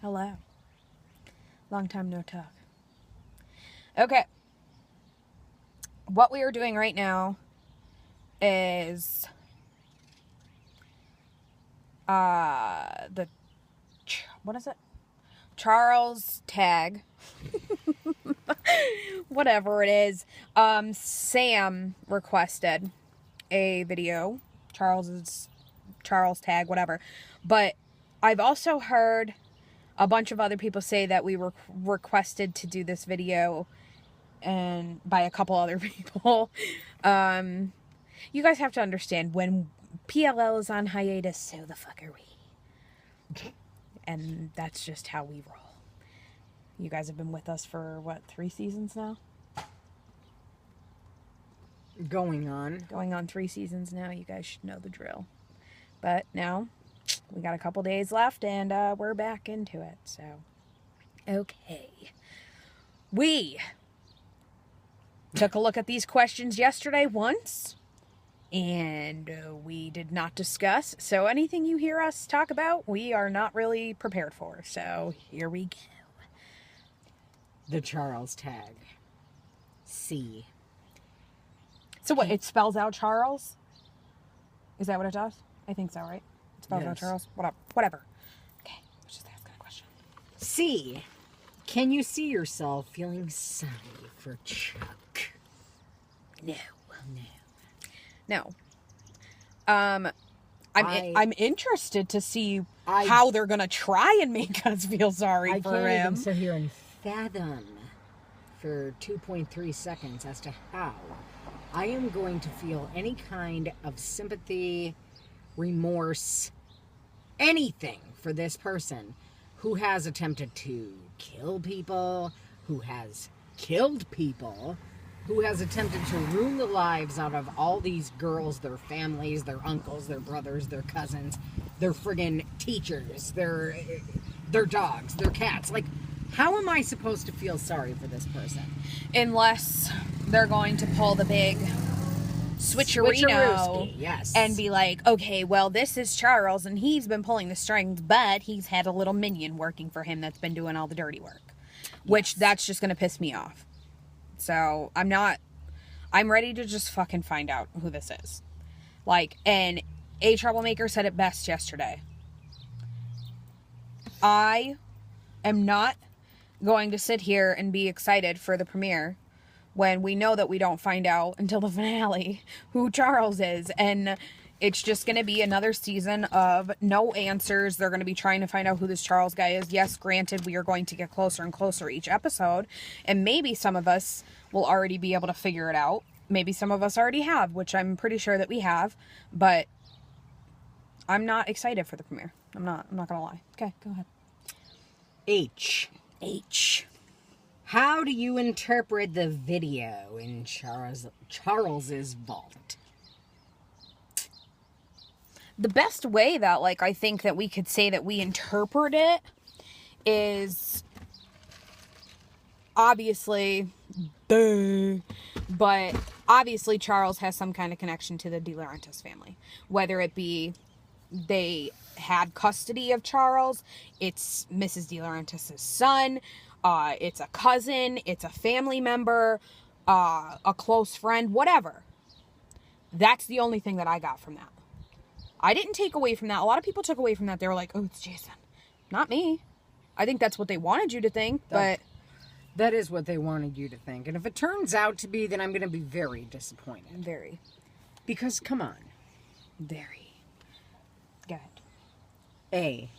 Hello. Long time no talk. Okay. What we are doing right now is what is it? Charles tag. Whatever it is. Sam requested a video. Charles tag, whatever. But I've also heard a bunch of other people say that we were requested to do this video and by a couple other people. You guys have to understand, when PLL is on hiatus, so the fuck are we? And that's just how we roll. You guys have been with us for, what, 3 seasons now? Going on 3 seasons now. You guys should know the drill. But now, we got a couple days left, and we're back into it, so. Okay. We took a look at these questions yesterday once, and we did not discuss. So anything you hear us talk about, we are not really prepared for. So here we go. the Charles tag. C. So what, it spells out Charles? Is that what it does? I think so, right? It spells out Yes. Charles? Whatever. Okay, let's just ask a question. C. Can you see yourself feeling sorry for Chuck? No. No. No. I'm interested to see how they're gonna try and make us feel sorry I for can't him. even sit here and fathom for 2.3 seconds as to how I am going to feel any kind of sympathy, remorse, anything for this person who has attempted to kill people, who has killed people, who has attempted to ruin the lives out of all these girls, their families, their uncles, their brothers, their cousins, their friggin' teachers, their dogs, their cats. Like, how am I supposed to feel sorry for this person? Unless they're going to pull the big switcherino Switcherooski, yes. and be like, okay, well, this is Charles and he's been pulling the strings, but he's had a little minion working for him that's been doing all the dirty work. Which, that's just going to piss me off. So, I'm ready to just fucking find out who this is. Like, and A Troublemaker said it best yesterday. I am not going to sit here and be excited for the premiere when we know that we don't find out until the finale who Charles is. And it's just going to be another season of no answers. They're going to be trying to find out who this Charles guy is. Yes, granted, we are going to get closer and closer each episode. And maybe some of us will already be able to figure it out. Maybe some of us already have, which I'm pretty sure that we have. But I'm not excited for the premiere. I'm not going to lie. Okay, go ahead. H. How do you interpret the video in Charles's vault? The best way that, like, I think that we could say that we interpret it is obviously, but obviously Charles has some kind of connection to the De Laurentiis family. Whether it be they had custody of Charles, it's Mrs. De Laurentiis' son, it's a cousin, it's a family member, a close friend, whatever. That's the only thing that I got from that. I didn't take away from that. A lot of people took away from that. They were like, oh, it's Jason. Not me. I think that's what they wanted you to think, but... That is what they wanted you to think. And if it turns out to be, then I'm going to be very disappointed. Very. Because, come on. Very. Go ahead. A.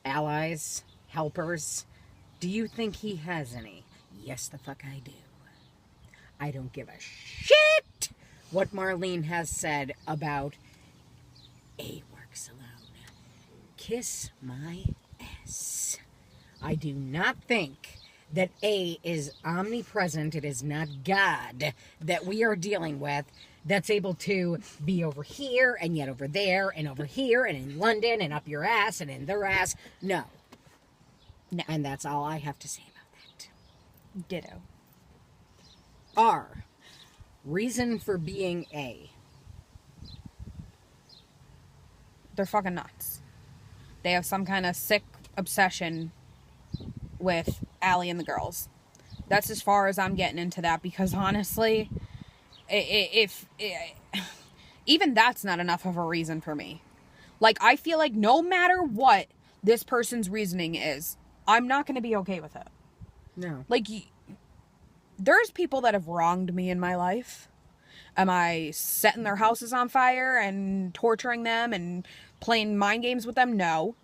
Allies, helpers. Do you think he has any? Yes, the fuck I do. I don't give a shit what Marlene has said about A works alone. Kiss my ass. I do not think that A is omnipresent. It is not God that we are dealing with that's able to be over here and yet over there and over here and in London and up your ass and in their ass. No. And that's all I have to say about that. Ditto. R. Reason for being A. They're fucking nuts. They have some kind of sick obsession with Allie and the girls. That's as far as I'm getting into that, because honestly, if even that's not enough of a reason for me. Like, I feel like no matter what this person's reasoning is, I'm not going to be okay with it. No. Like, there's people that have wronged me in my life. Am I setting their houses on fire and torturing them and playing mind games with them? No.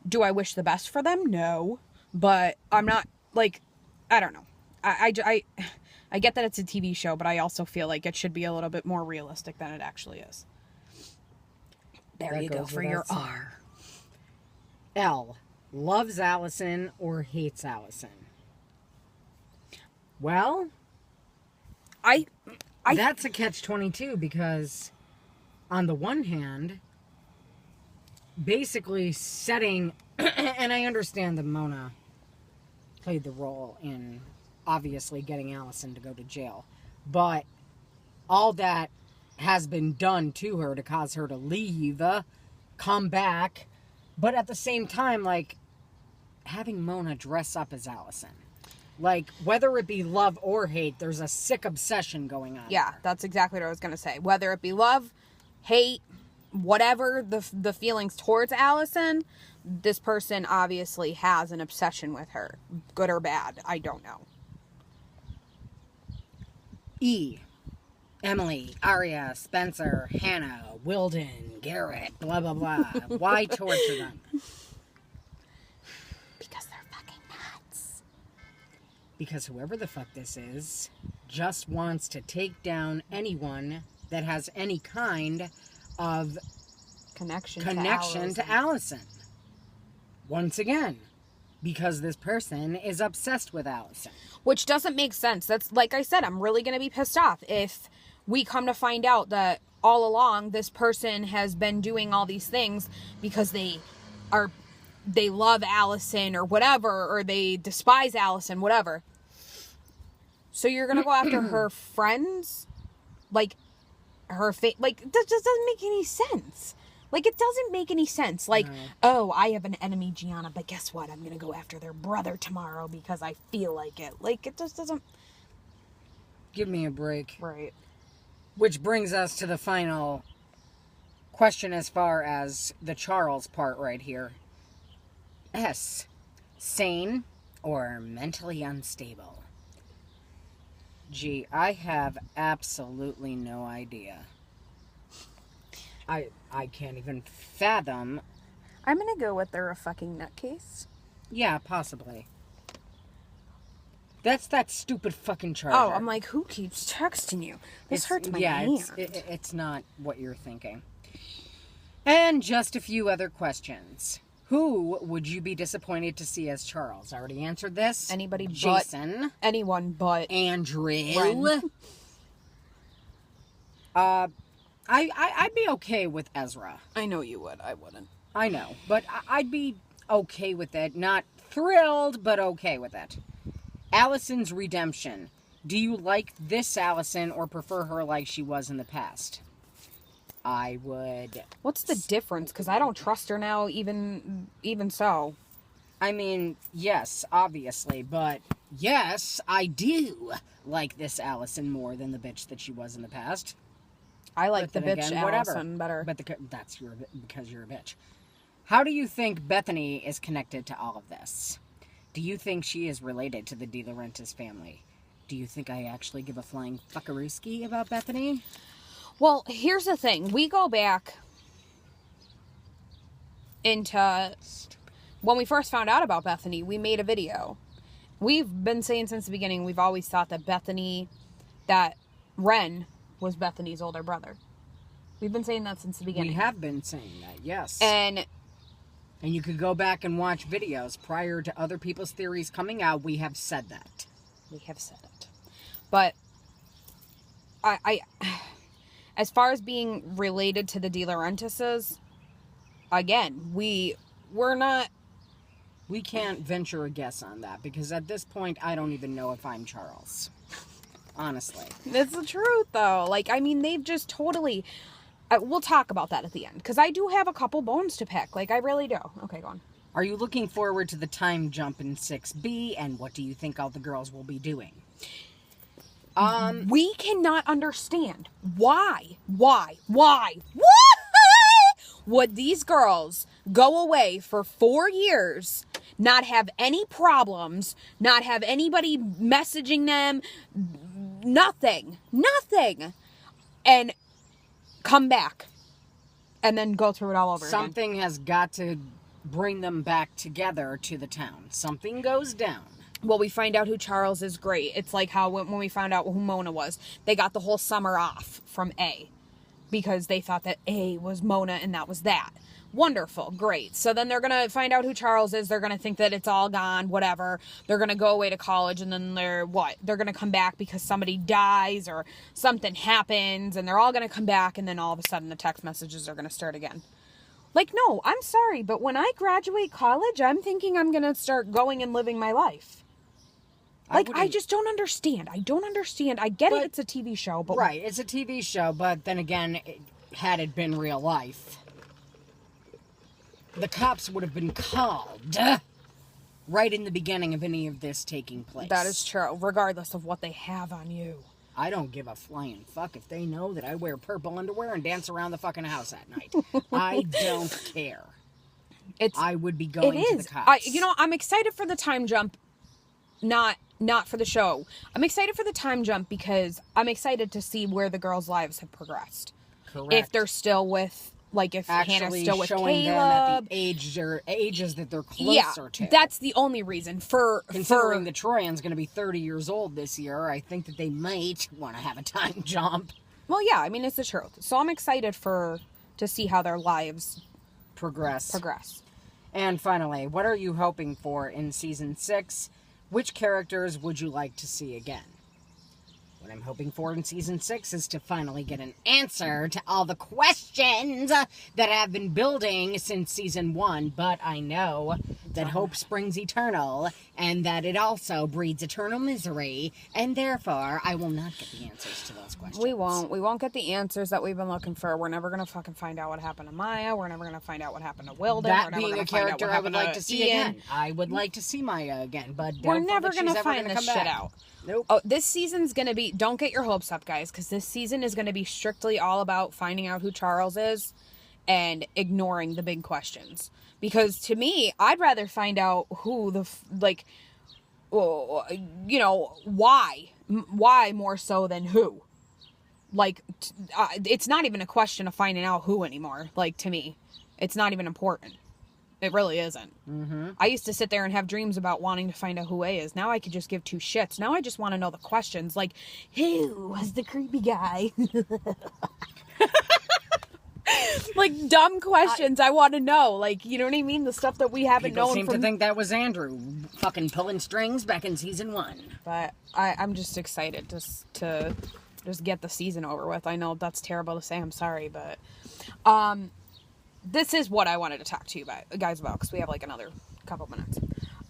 Do I wish the best for them? No. But I'm not, like, I don't know. I get that it's a TV show, but I also feel like it should be a little bit more realistic than it actually is. There That you go goes for without your saying. R. L. Loves Alison or hates Alison? Well, that's a catch-22, because on the one hand, basically setting, and I understand that Mona played the role in obviously getting Alison to go to jail, but all that has been done to her to cause her to leave, come back, but at the same time, like, having Mona dress up as Alison. Like, whether it be love or hate, there's a sick obsession going on. Yeah, there. that's exactly what I was going to say. Whether it be love, hate, whatever the feelings towards Alison, this person obviously has an obsession with her. Good or bad, I don't know. E. Emily, Aria, Spencer, Hannah, Wilden, Garrett, blah, blah, blah. Why torture them? Because they're fucking nuts. Because whoever the fuck this is just wants to take down anyone that has any kind of Connection to Alison. Once again, because this person is obsessed with Alison. Which doesn't make sense. That's, like I said, I'm really going to be pissed off if we come to find out that all along this person has been doing all these things because they love Alison or whatever, or they despise Alison, whatever. So you're going to go after her friends? Like, her like, that just doesn't make any sense. Like, it doesn't make any sense. Like, oh, I have an enemy, Gianna, but guess what? I'm going to go after their brother tomorrow because I feel like it. Like, it just doesn't... Give me a break. Right. Which brings us to the final question as far as the Charles part right here. S. Sane or mentally unstable? Gee, I have absolutely no idea. I can't even fathom. I'm going to go with they're a fucking nutcase. Yeah, possibly. That's that stupid fucking charger. Oh, I'm like, who keeps texting you? This hurts my hand. It's not what you're thinking. And just a few other questions. Who would you be disappointed to see as Charles? I already answered this. Anybody but... Jason. Anyone but... Andrew. Ren. I'd be okay with Ezra. I know you would. I wouldn't. I know. But I'd be okay with it. Not thrilled, but okay with it. Alison's redemption. Do you like this Alison or prefer her like she was in the past? I would... What's the difference? Because I don't trust her now, even so. I mean, yes, obviously, but yes, I do like this Alison more than the bitch that she was in the past. I like but the bitch again, Alison better. But that's because you're a bitch. How do you think Bethany is connected to all of this? Do you think she is related to the De Laurentiis family? Do you think I actually give a flying fuckarooski about Bethany? Well, here's the thing. We go back into when we first found out about Bethany, we made a video. We've been saying since the beginning, we've always thought that Ren was Bethany's older brother. We've been saying that since the beginning. We have been saying that, yes. And you could go back and watch videos prior to other people's theories coming out. We have said that. We have said it. But I as far as being related to the De Laurentiises, again, we're not... We can't venture a guess on that, because at this point, I don't even know if I'm Charles. Honestly. It's the truth, though. Like, I mean, they've just totally... we'll talk about that at the end, because I do have a couple bones to pick. Like, I really do. Okay, go on. Are you looking forward to the time jump in 6B, and what do you think all the girls will be doing? We cannot understand why would these girls go away for 4 years, not have any problems, not have anybody messaging them, nothing, and come back and then go through it all over again. Something has got to bring them back together to the town. Something goes down. Well, we find out who Charles is. Great. It's like how when we found out who Mona was, they got the whole summer off from A because they thought that A was Mona and that was that. Wonderful. Great. So then they're going to find out who Charles is. They're going to think that it's all gone, whatever. They're going to go away to college, and then they're going to come back because somebody dies or something happens, and they're all going to come back, and then all of a sudden the text messages are going to start again. Like, no, I'm sorry, but when I graduate college, I'm thinking I'm going to start going and living my life. Like, I just don't understand. I don't understand. I get it, it's a TV show, but... Right, it's a TV show, but then again, had it been real life, the cops would have been called right in the beginning of any of this taking place. That is true, regardless of what they have on you. I don't give a flying fuck if they know that I wear purple underwear and dance around the fucking house at night. I don't care. I would be going to the cops. I'm excited for the time jump, not for the show. I'm excited for the time jump because I'm excited to see where the girls' lives have progressed. Correct. If they're still with, like, if Hannah's still with showing Caleb. them at the ages that they're closer to. That's the only reason. Considering that Troyan's going to be 30 years old this year, I think that they might want to have a time jump. Well, yeah, I mean, it's the truth. So I'm excited to see how their lives progress. And finally, what are you hoping for in Season 6? Which characters would you like to see again? What I'm hoping for in Season 6 is to finally get an answer to all the questions that have been building since Season 1, but I know that hope springs eternal, and that it also breeds eternal misery, and therefore, I will not get the answers to those questions. We won't. We won't get the answers that we've been looking for. We're never going to fucking find out what happened to Maya. We're never going to find out what happened to Wilden. That being a character I would like to see again. I would like to see Maya again, but we're never going to find this shit out. Nope. Oh, this season's going to be... Don't get your hopes up, guys, because this season is going to be strictly all about finding out who Charles is and ignoring the big questions. Because to me, I'd rather find out who why. Why more so than who. Like, it's not even a question of finding out who anymore. Like, to me, it's not even important. It really isn't. Mm-hmm. I used to sit there and have dreams about wanting to find out who A is. Now I could just give two shits. Now I just want to know the questions. Like, who was the creepy guy? Like, dumb questions I want to know. Like, you know what I mean? The stuff that we haven't known. People seem to think that was Andrew fucking pulling strings back in Season 1. But I'm just excited to just get the season over with. I know that's terrible to say. I'm sorry, but... this is what I wanted to talk to you guys about, because we have, like, another couple minutes.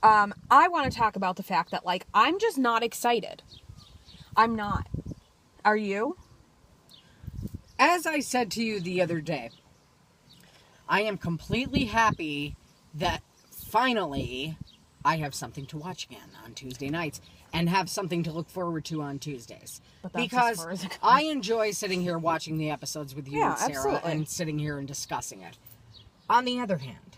I want to talk about the fact that, like, I'm just not excited. I'm not. Are you? As I said to you the other day, I am completely happy that finally I have something to watch again on Tuesday nights and have something to look forward to on Tuesdays. Because I enjoy sitting here watching the episodes with you and Sarah, absolutely. And sitting here and discussing it. On the other hand,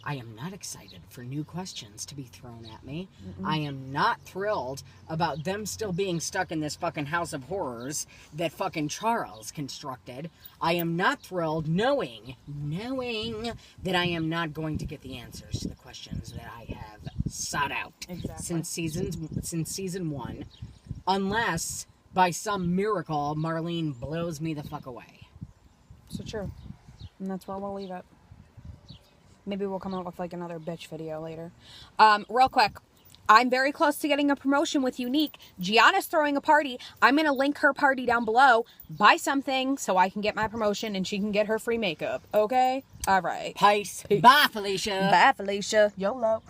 I am not excited for new questions to be thrown at me. Mm-mm. I am not thrilled about them still being stuck in this fucking house of horrors that fucking Charles constructed. I am not thrilled knowing that I am not going to get the answers to the questions that I have sought out since season 1, unless by some miracle Marlene blows me the fuck away. So true. And that's where we'll leave it. Maybe we'll come out with, like, another bitch video later. Real quick. I'm very close to getting a promotion with YOUNIQUE. GIANNAS throwing a party. I'm going to link her party down below. Buy something so I can get my promotion and she can get her free makeup. Okay? All right. Peace. Bye, Felicia. Bye, Felicia. YOLO.